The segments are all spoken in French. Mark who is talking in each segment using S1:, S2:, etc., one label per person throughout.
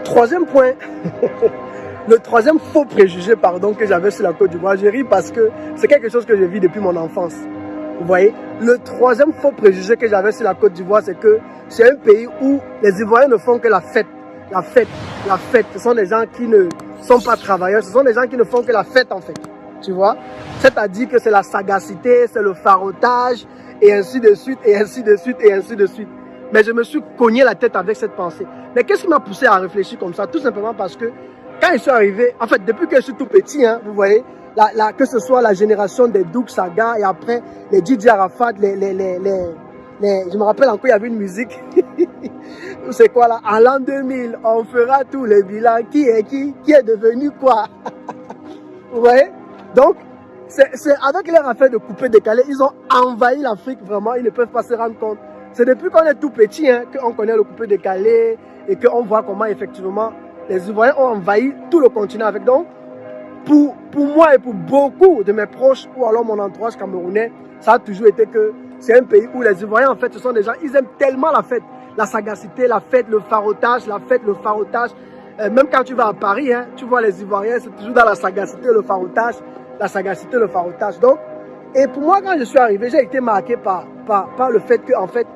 S1: troisième point, le troisième faux préjugé pardon, que j'avais sur la Côte d'Ivoire, je ris parce que c'est quelque chose que je vis depuis mon enfance. Vous voyez, le troisième faux préjugé que j'avais sur la Côte d'Ivoire, c'est que c'est un pays où les Ivoiriens ne font que la fête. La fête, la fête. Ce sont des gens qui ne sont pas travailleurs, ce sont des gens qui ne font que la fête en fait. Tu vois? C'est-à-dire que c'est la sagacité, c'est le farotage, et ainsi de suite, et ainsi de suite, et ainsi de suite. Mais je me suis cogné la tête avec cette pensée. Mais qu'est-ce qui m'a poussé à réfléchir comme ça? Tout simplement parce que quand je suis arrivé, en fait, depuis que je suis tout petit, hein, vous voyez, que ce soit la génération des Doug Saga et après les Didi Arafat, je me rappelle encore, il y avait une musique. C'est quoi là? En l'an 2000, on fera tous les bilans. Qui est devenu quoi? Vous voyez? Donc, c'est avec leur affaire de couper décalé, ils ont envahi l'Afrique vraiment, ils ne peuvent pas se rendre compte. C'est depuis qu'on est tout petit hein, qu'on connaît le coupé décalé et qu'on voit comment effectivement les Ivoiriens ont envahi tout le continent avec. Donc, pour moi et pour beaucoup de mes proches ou alors mon entourage camerounais, ça a toujours été que c'est un pays où les Ivoiriens en fait ce sont des gens, ils aiment tellement la fête, la sagacité, la fête, le farotage, la fête, le farotage. Même quand tu vas à Paris, hein, tu vois les Ivoiriens, c'est toujours dans la sagacité, le farotage, la sagacité, le farotage. Donc, et pour moi, quand je suis arrivé, j'ai été marqué par le fait que, en fait,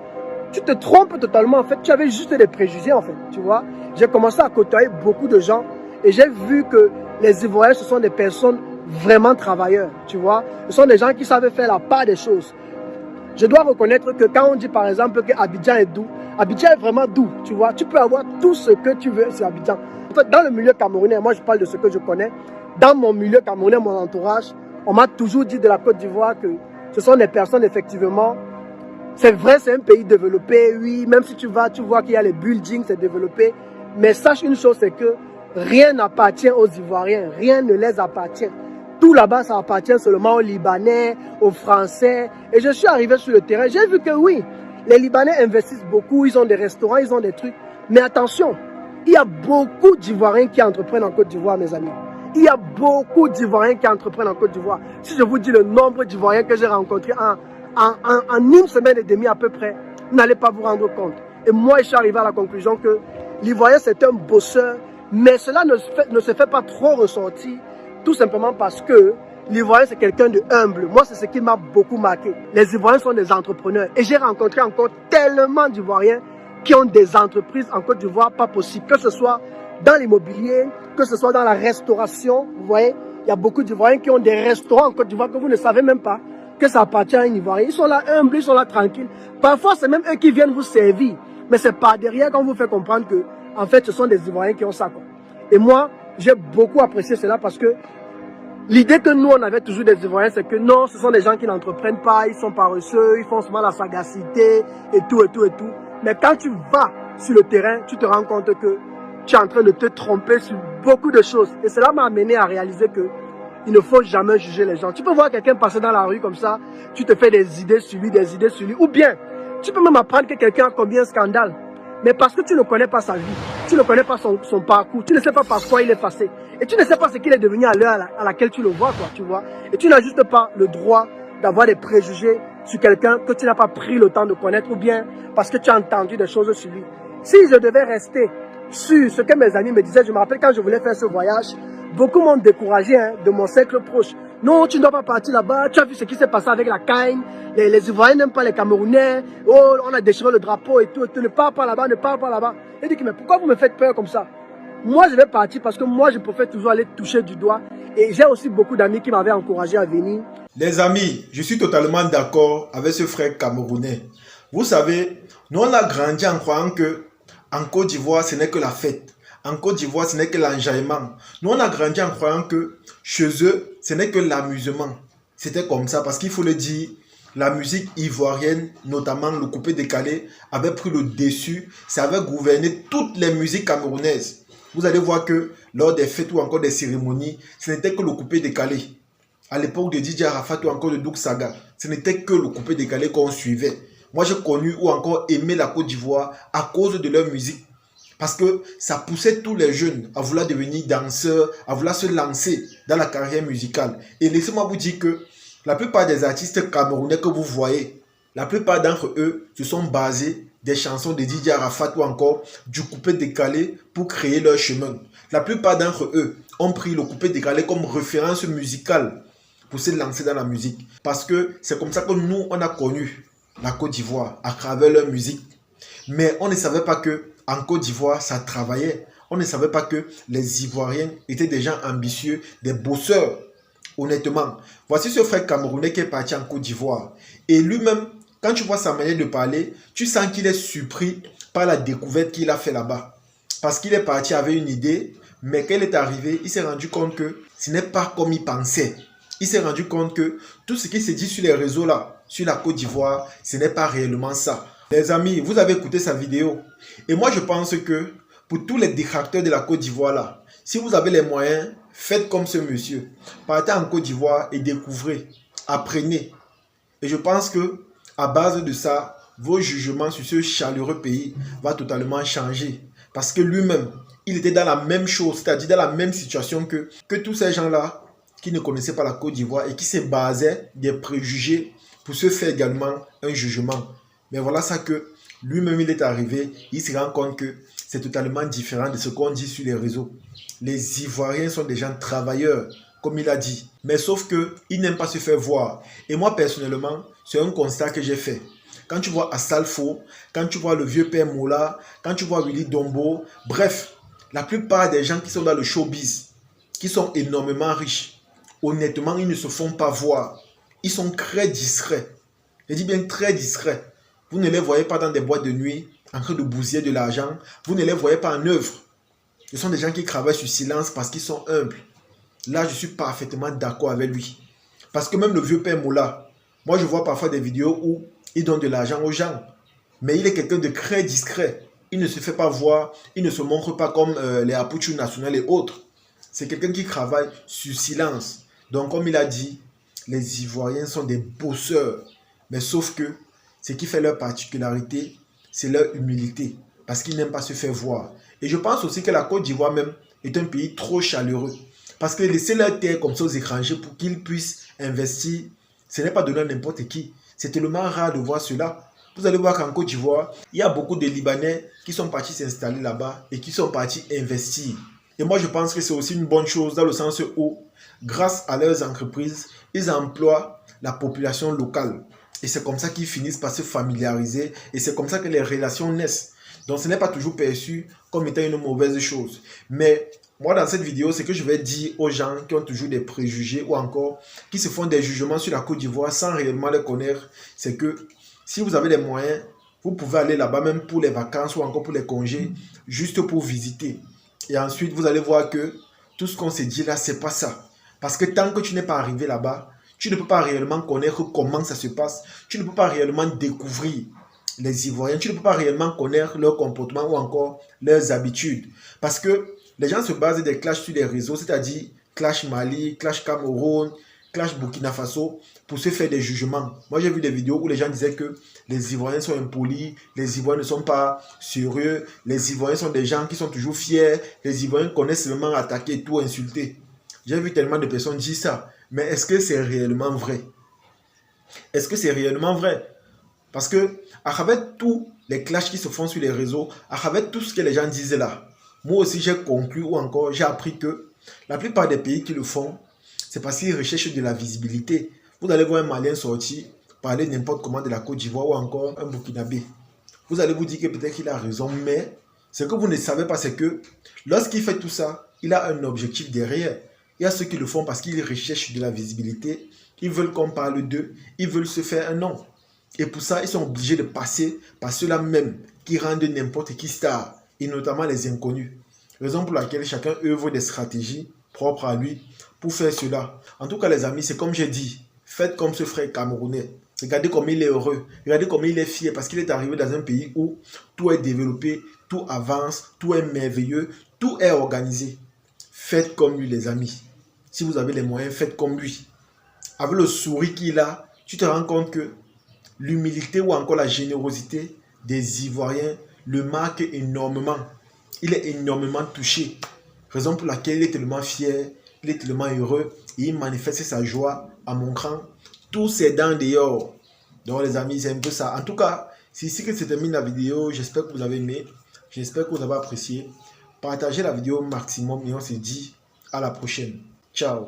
S1: tu te trompes totalement. En fait, tu avais juste des préjugés, en fait, tu vois. J'ai commencé à côtoyer beaucoup de gens et j'ai vu que les Ivoiriens, ce sont des personnes vraiment travailleurs, tu vois. Ce sont des gens qui savent faire la part des choses. Je dois reconnaître que quand on dit, par exemple, que Abidjan est doux, Abidjan est vraiment doux, tu vois. Tu peux avoir tout ce que tu veux sur Abidjan. En fait, dans le milieu camerounais, moi je parle de ce que je connais, dans mon milieu camerounais, mon entourage, on m'a toujours dit de la Côte d'Ivoire que ce sont des personnes, effectivement, c'est vrai, c'est un pays développé, oui, même si tu vas, tu vois qu'il y a les buildings, c'est développé, mais sache une chose, c'est que rien n'appartient aux Ivoiriens, rien ne les appartient. Tout là-bas, ça appartient seulement aux Libanais, aux Français. Et je suis arrivé sur le terrain, j'ai vu que oui, les Libanais investissent beaucoup, ils ont des restaurants, ils ont des trucs. Mais attention, il y a beaucoup d'Ivoiriens qui entreprennent en Côte d'Ivoire, mes amis. Il y a beaucoup d'Ivoiriens qui entreprennent en Côte d'Ivoire. Si je vous dis le nombre d'Ivoiriens que j'ai rencontrés en une semaine et demie à peu près, vous n'allez pas vous rendre compte. Et moi, je suis arrivé à la conclusion que l'Ivoirien, c'est un bosseur, mais cela ne se fait pas trop ressentir, tout simplement parce que l'Ivoirien, c'est quelqu'un de humble. Moi, c'est ce qui m'a beaucoup marqué. Les Ivoiriens sont des entrepreneurs. Et j'ai rencontré encore tellement d'Ivoiriens qui ont des entreprises en Côte d'Ivoire, pas possible. Que ce soit dans l'immobilier, que ce soit dans la restauration. Vous voyez, il y a beaucoup d'Ivoiriens qui ont des restaurants en Côte d'Ivoire que vous ne savez même pas que ça appartient à un Ivoirien. Ils sont là humbles, ils sont là tranquilles. Parfois, c'est même eux qui viennent vous servir. Mais c'est par derrière qu'on vous fait comprendre que, en fait, ce sont des Ivoiriens qui ont ça, quoi. Et moi, j'ai beaucoup apprécié cela parce que l'idée que nous, on avait toujours des Ivoiriens, c'est que non, ce sont des gens qui n'entreprennent pas, ils sont paresseux, ils font souvent la sagacité et tout, et tout, et tout. Mais quand tu vas sur le terrain, tu te rends compte que tu es en train de te tromper sur beaucoup de choses. Et cela m'a amené à réaliser que il ne faut jamais juger les gens. Tu peux voir quelqu'un passer dans la rue comme ça, tu te fais des idées sur lui, des idées sur lui. Ou bien, tu peux même apprendre que quelqu'un a combien de scandales. Mais parce que tu ne connais pas sa vie, tu ne connais pas son parcours, tu ne sais pas par quoi il est passé. Et tu ne sais pas ce qu'il est devenu à l'heure à laquelle tu le vois, quoi, tu vois. Et tu n'as juste pas le droit d'avoir des préjugés sur quelqu'un que tu n'as pas pris le temps de connaître ou bien parce que tu as entendu des choses sur lui. Si je devais rester sur ce que mes amis me disaient, je me rappelle quand je voulais faire ce voyage, beaucoup m'ont découragé hein, de mon cercle proche. Non, tu ne dois pas partir là-bas. Tu as vu ce qui s'est passé avec la Caïne. Les Ivoiriens n'aiment pas les Camerounais. Oh, on a déchiré le drapeau et tout. Et tout. Ne pars pas là-bas, ne pars pas là-bas. Il dit, mais pourquoi vous me faites peur comme ça? Moi, je vais partir parce que moi, je préfère toujours aller toucher du doigt. Et j'ai aussi beaucoup d'amis qui m'avaient encouragé à venir.
S2: Les amis, je suis totalement d'accord avec ce frère camerounais. Vous savez, nous on a grandi en croyant que en Côte d'Ivoire, ce n'est que la fête. En Côte d'Ivoire, ce n'est que l'enjaillement. Nous, on a grandi en croyant que chez eux, ce n'est que l'amusement. C'était comme ça parce qu'il faut le dire, la musique ivoirienne, notamment le coupé décalé, avait pris le dessus. Ça avait gouverné toutes les musiques camerounaises. Vous allez voir que lors des fêtes ou encore des cérémonies, ce n'était que le coupé décalé. À l'époque de Didi Arafat ou encore de Doug Saga, ce n'était que le coupé décalé qu'on suivait. Moi, j'ai connu ou encore aimé la Côte d'Ivoire à cause de leur musique. Parce que ça poussait tous les jeunes à vouloir devenir danseurs, à vouloir se lancer dans la carrière musicale. Et laissez-moi vous dire que la plupart des artistes camerounais que vous voyez, la plupart d'entre eux se sont basés des chansons de Didier Arafat ou encore du coupé décalé pour créer leur chemin. La plupart d'entre eux ont pris le coupé décalé comme référence musicale pour se lancer dans la musique. Parce que c'est comme ça que nous, on a connu la Côte d'Ivoire à travers leur musique. Mais on ne savait pas que en Côte d'Ivoire, ça travaillait. On ne savait pas que les Ivoiriens étaient des gens ambitieux, des bosseurs. Honnêtement, voici ce frère camerounais qui est parti en Côte d'Ivoire. Et lui-même, quand tu vois sa manière de parler, tu sens qu'il est surpris par la découverte qu'il a fait là-bas. Parce qu'il est parti avec une idée, mais quand il est arrivé, il s'est rendu compte que ce n'est pas comme il pensait. Il s'est rendu compte que tout ce qui se dit sur les réseaux là, sur la Côte d'Ivoire, ce n'est pas réellement ça. Les amis, vous avez écouté sa vidéo. Et moi, je pense que pour tous les détracteurs de la Côte d'Ivoire là, si vous avez les moyens, faites comme ce monsieur. Partez en Côte d'Ivoire et découvrez, apprenez. Et je pense que à base de ça, vos jugements sur ce chaleureux pays vont totalement changer. Parce que lui-même, il était dans la même chose, c'est-à-dire dans la même situation que tous ces gens-là qui ne connaissaient pas la Côte d'Ivoire et qui se basaient des préjugés pour se faire également un jugement. Mais voilà ça que lui-même il est arrivé, il se rend compte que c'est totalement différent de ce qu'on dit sur les réseaux. Les Ivoiriens sont des gens travailleurs, comme il a dit. Mais sauf qu'ils n'aiment pas se faire voir. Et moi personnellement, c'est un constat que j'ai fait. Quand tu vois Assalfo, quand tu vois le vieux père Moula, quand tu vois Willy Dombo, bref, la plupart des gens qui sont dans le showbiz, qui sont énormément riches, honnêtement, ils ne se font pas voir. Ils sont très discrets. Je dis bien très discrets. Vous ne les voyez pas dans des boîtes de nuit en train de bousiller de l'argent. Vous ne les voyez pas en œuvre. Ce sont des gens qui travaillent sur silence parce qu'ils sont humbles. Là, je suis parfaitement d'accord avec lui. Parce que même le vieux père Moula, moi je vois parfois des vidéos où il donne de l'argent aux gens. Mais il est quelqu'un de très discret. Il ne se fait pas voir. Il ne se montre pas comme les Apuchou nationales et autres. C'est quelqu'un qui travaille sur silence. Donc comme il a dit, les Ivoiriens sont des bosseurs. Mais sauf que ce qui fait leur particularité, c'est leur humilité. Parce qu'ils n'aiment pas se faire voir. Et je pense aussi que la Côte d'Ivoire même est un pays trop chaleureux. Parce que laisser leur terre comme ça aux étrangers pour qu'ils puissent investir, ce n'est pas donné à n'importe qui. C'est tellement rare de voir cela. Vous allez voir qu'en Côte d'Ivoire, il y a beaucoup de Libanais qui sont partis s'installer là-bas et qui sont partis investir. Et moi, je pense que c'est aussi une bonne chose dans le sens où, grâce à leurs entreprises, ils emploient la population locale. Et c'est comme ça qu'ils finissent par se familiariser et c'est comme ça que les relations naissent. Donc, ce n'est pas toujours perçu comme étant une mauvaise chose. Mais moi, dans cette vidéo, ce que je vais dire aux gens qui ont toujours des préjugés ou encore qui se font des jugements sur la Côte d'Ivoire sans réellement les connaître, c'est que si vous avez les moyens, vous pouvez aller là-bas même pour les vacances ou encore pour les congés, juste pour visiter. Et ensuite, vous allez voir que tout ce qu'on s'est dit là, c'est pas ça. Parce que tant que tu n'es pas arrivé là-bas, tu ne peux pas réellement connaître comment ça se passe. Tu ne peux pas réellement découvrir les Ivoiriens. Tu ne peux pas réellement connaître leur comportement ou encore leurs habitudes. Parce que les gens se basent des clashs sur les réseaux, c'est-à-dire clash Mali, clash Cameroun, clash Burkina Faso, pour se faire des jugements. Moi, j'ai vu des vidéos où les gens disaient que les Ivoiriens sont impolis, les Ivoiriens ne sont pas sérieux, les Ivoiriens sont des gens qui sont toujours fiers, les Ivoiriens connaissent seulement attaquer et tout insulter. J'ai vu tellement de personnes dire ça. Mais est-ce que c'est réellement vrai? Est-ce que c'est réellement vrai? Parce que, à travers tous les clashs qui se font sur les réseaux, à travers tout ce que les gens disent là, moi aussi j'ai conclu ou encore j'ai appris que la plupart des pays qui le font, c'est parce qu'ils recherchent de la visibilité. Vous allez voir un Malien sortir, parler n'importe comment de la Côte d'Ivoire ou encore un Burkinabé. Vous allez vous dire que peut-être qu'il a raison, mais ce que vous ne savez pas, c'est que lorsqu'il fait tout ça, il a un objectif derrière. Il y a ceux qui le font parce qu'ils recherchent de la visibilité, ils veulent qu'on parle d'eux, ils veulent se faire un nom. Et pour ça, ils sont obligés de passer par ceux-là même qui rendent n'importe qui star, et notamment les inconnus. Raison pour laquelle chacun œuvre des stratégies propres à lui pour faire cela. En tout cas, les amis, c'est comme j'ai dit, faites comme ce frère camerounais. Regardez comme il est heureux, regardez comme il est fier parce qu'il est arrivé dans un pays où tout est développé, tout avance, tout est merveilleux, tout est organisé. Faites comme lui, les amis. Si vous avez les moyens, faites comme lui. Avec le sourire qu'il a, tu te rends compte que l'humilité ou encore la générosité des Ivoiriens le marque énormément. Il est énormément touché. Raison pour laquelle il est tellement fier, il est tellement heureux et il manifeste sa joie en montrant tous ses dents dehors. Donc les amis, c'est un peu ça. En tout cas, C'est ici que se termine la vidéo. J'espère que vous avez aimé. J'espère que vous avez apprécié. Partagez la vidéo au maximum et on se dit à la prochaine. Ciao.